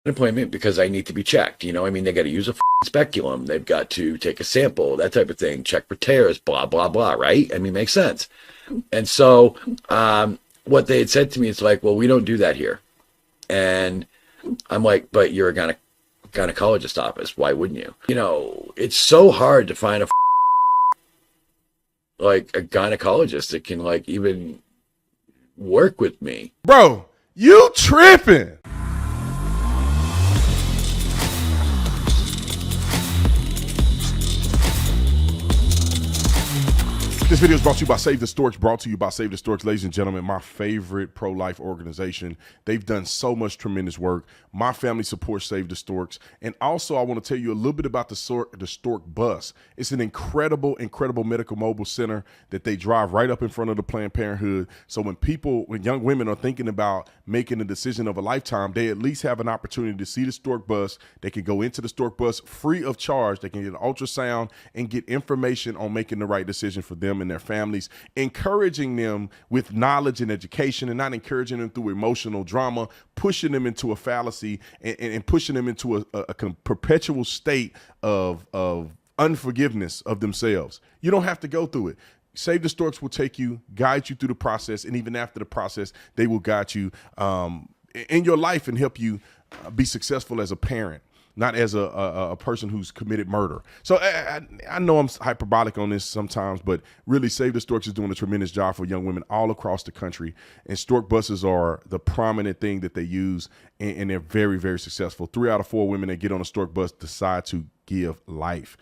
Appointment because I need to be checked. I mean, they got to use a speculum. They've got to take a sample, that type of thing, check for tears, blah, blah, blah, right? I mean, makes sense. And so what they had said to me is like, well, we don't do that here. And I'm like, but you're a gynecologist office. Why wouldn't you? It's so hard to find like a gynecologist that can like even work with me. Bro, you tripping. This video is brought to you by Save the Storks, ladies and gentlemen, my favorite pro-life organization. They've done so much tremendous work. My family supports Save the Storks. And also, I want to tell you a little bit about the Stork Bus. It's an incredible medical mobile center that they drive right up in front of the Planned Parenthood. So when young women are thinking about making a decision of a lifetime, they at least have an opportunity to see the Stork Bus. They can go into the Stork Bus free of charge. They can get an ultrasound and get information on making the right decision for them and their families, encouraging them with knowledge and education, and not encouraging them through emotional drama, pushing them into a fallacy and pushing them into a perpetual state of unforgiveness of themselves. You don't have to go through it. Save the Storks will take you, guide you through the process, and even after the process, they will guide you in your life and help you be successful as a parent, not as a person who's committed murder. So I know I'm hyperbolic on this sometimes, but really Save the Storks is doing a tremendous job for young women all across the country. And Stork buses are the prominent thing that they use, and they're very, very successful. 3 out of 4 women that get on a Stork bus decide to give life.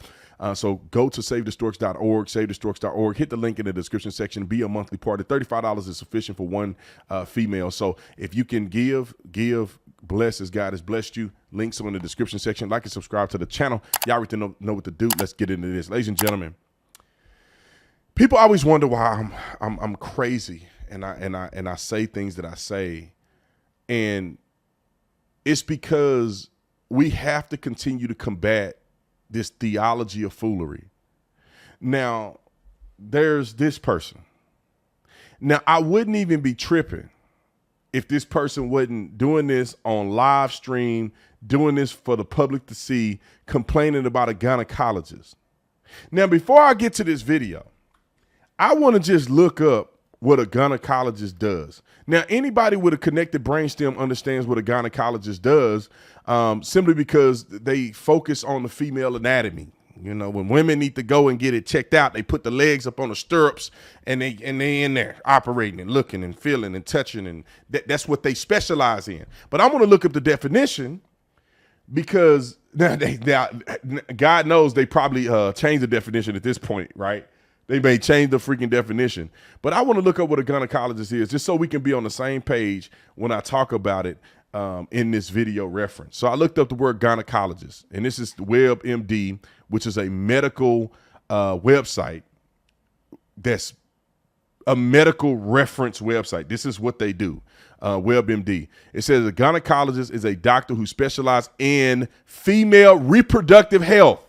So go to SaveTheStorks.org, hit the link in the description section, be a monthly partner. $35 is sufficient for one female. So if you can give, bless as God has blessed you. Links are in the description section. Like and subscribe to the channel. Y'all already know what to do. Let's get into this. Ladies and gentlemen, people always wonder why I'm crazy and I say things that I say. And it's because we have to continue to combat this theology of foolery. Now, there's this person. Now, I wouldn't even be tripping if this person wasn't doing this on live stream, doing this for the public to see, complaining about a gynecologist. Now, before I get to this video, I want to just look up what a gynecologist does. Now, anybody with a connected brainstem understands what a gynecologist does, simply because they focus on the female anatomy. When women need to go and get it checked out, they put the legs up on the stirrups and they in there operating and looking and feeling and touching, and that's what they specialize in. But I'm going to look up the definition because now God knows they probably changed the definition at this point, right? They may change the freaking definition. But I want to look up what a gynecologist is, just so we can be on the same page when I talk about it in this video reference. So I looked up the word gynecologist, and this is WebMD, which is a medical website that's a medical reference website. This is what they do, WebMD. It says a gynecologist is a doctor who specializes in female reproductive health.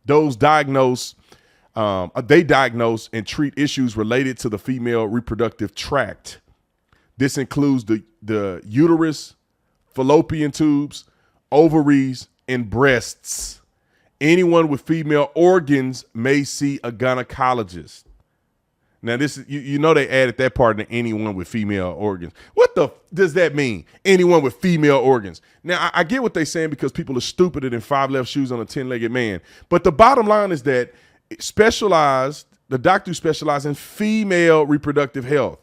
They diagnose and treat issues related to the female reproductive tract. This includes the uterus, fallopian tubes, ovaries, and breasts. Anyone with female organs may see a gynecologist. Now, this is, they added that part in anyone with female organs. What does that mean? Anyone with female organs. Now, I get what they're saying because people are stupider than 5 left shoes on a 10-legged man. But the bottom line is that the doctor who specializes in female reproductive health,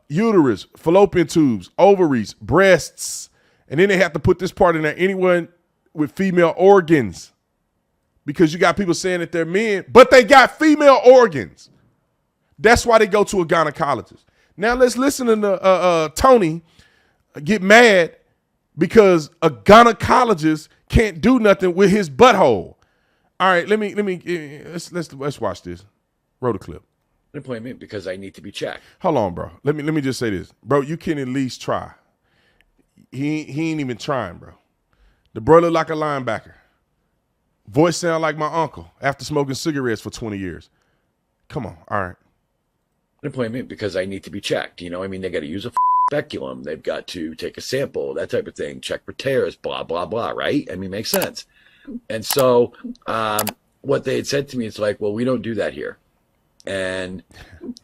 uterus, fallopian tubes, ovaries, breasts, and then they have to put this part in there, anyone with female organs, because you got people saying that they're men, but they got female organs. That's why they go to a gynecologist. Now let's listen to Tony get mad because a gynecologist can't do nothing with his butthole. All right, let's watch this. Roll the clip. Appointment because I need to be checked. Hold on, bro. Let me just say this, bro. You can at least try. He ain't even trying, bro. The bro look like a linebacker. Voice sound like my uncle after smoking cigarettes for 20 years. Come on, all right. Appointment because I need to be checked. I mean, they got to use a speculum. They've got to take a sample, that type of thing, check for tears, blah, blah, blah, right? I mean, makes sense. And so what they had said to me is like, well, we don't do that here. And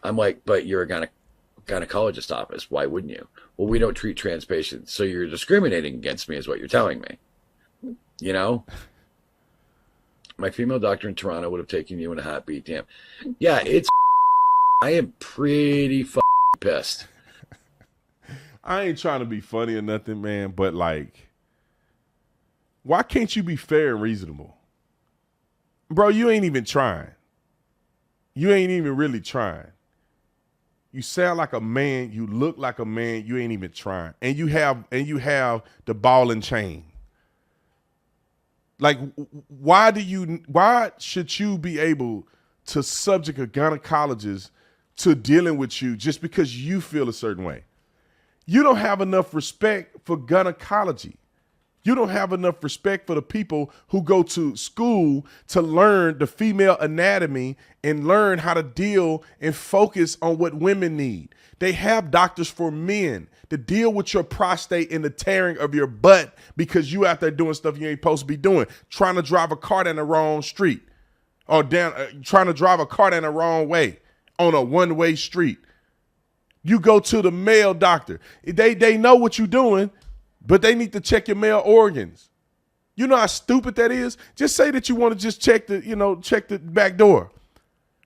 I'm like, but you're a gynecologist office. Why wouldn't you? Well, we don't treat trans patients. So you're discriminating against me is what you're telling me. You know? My female doctor in Toronto would have taken you in a heartbeat. Damn. Yeah, I am pretty pissed. I ain't trying to be funny or nothing, man, but like, why can't you be fair and reasonable? Bro, you ain't even trying. You ain't even really trying. You sound like a man, you look like a man, you ain't even trying. And you have the ball and chain. Like, why should you be able to subject a gynecologist to dealing with you just because you feel a certain way? You don't have enough respect for gynecology. You don't have enough respect for the people who go to school to learn the female anatomy and learn how to deal and focus on what women need. They have doctors for men to deal with your prostate and the tearing of your butt because you out there doing stuff you ain't supposed to be doing, trying to drive a car down the wrong street or trying to drive a car down the wrong way on a one-way street. You go to the male doctor. They know what you're doing, but they need to check your male organs. You know how stupid that is? Just say that you want to just check the back door.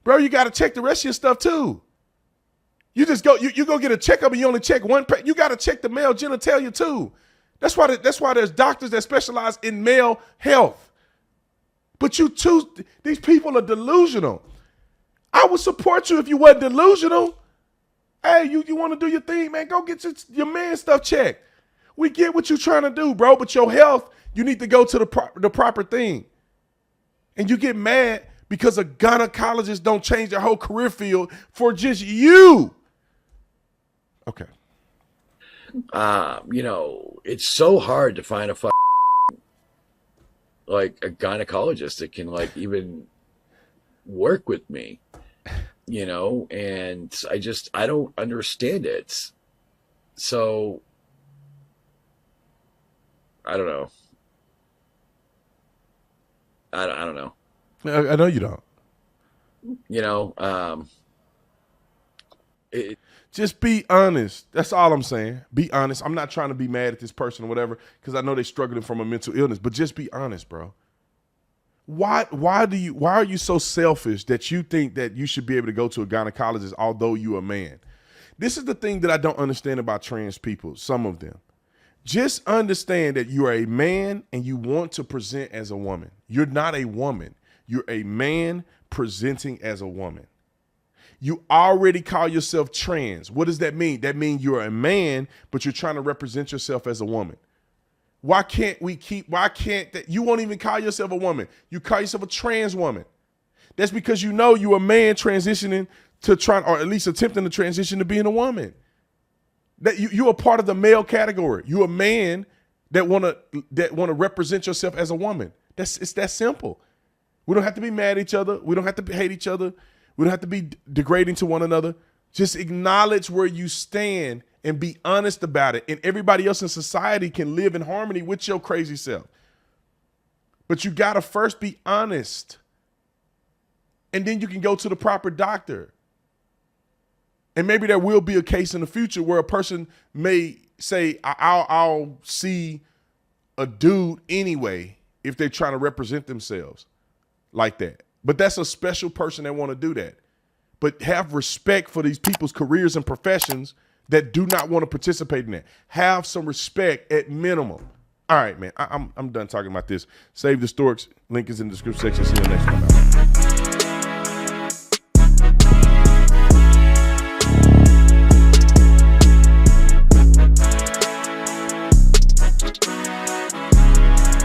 Bro, you got to check the rest of your stuff too. You just go, you go get a checkup and you only check one. You got to check the male genitalia too. That's why there's doctors that specialize in male health. But these people are delusional. I would support you if you wasn't delusional. Hey, you want to do your thing, man? Go get your man stuff checked. We get what you're trying to do, bro, but your health, you need to go to the proper thing. And you get mad because a gynecologist don't change their whole career field for just you. Okay. It's so hard to find a gynecologist that can even work with me, and I don't understand it. So I don't know. I don't know. I know you don't. Just be honest. That's all I'm saying. Be honest. I'm not trying to be mad at this person or whatever because I know they're struggling from a mental illness, but just be honest, bro. Why are you so selfish that you think that you should be able to go to a gynecologist although you're a man? This is the thing that I don't understand about trans people, some of them. Just understand that you are a man and you want to present as a woman. You're not a woman. You're a man presenting as a woman. You already call yourself trans. What does that mean? That means you're a man, but you're trying to represent yourself as a woman. Why can't you won't even call yourself a woman. You call yourself a trans woman. That's because you're a man transitioning to or at least attempting to transition to being a woman. That you're a part of the male category. You're a man that wanna represent yourself as a woman. It's that simple. We don't have to be mad at each other. We don't have to hate each other. We don't have to be degrading to one another. Just acknowledge where you stand and be honest about it. And everybody else in society can live in harmony with your crazy self. But you gotta first be honest. And then you can go to the proper doctor. And maybe there will be a case in the future where a person may say, I'll see a dude anyway if they're trying to represent themselves like that. But that's a special person that want to do that. But have respect for these people's careers and professions that do not want to participate in that. Have some respect at minimum. All right, man, I'm done talking about this. Save the Storks. Link is in the description section. See you next time.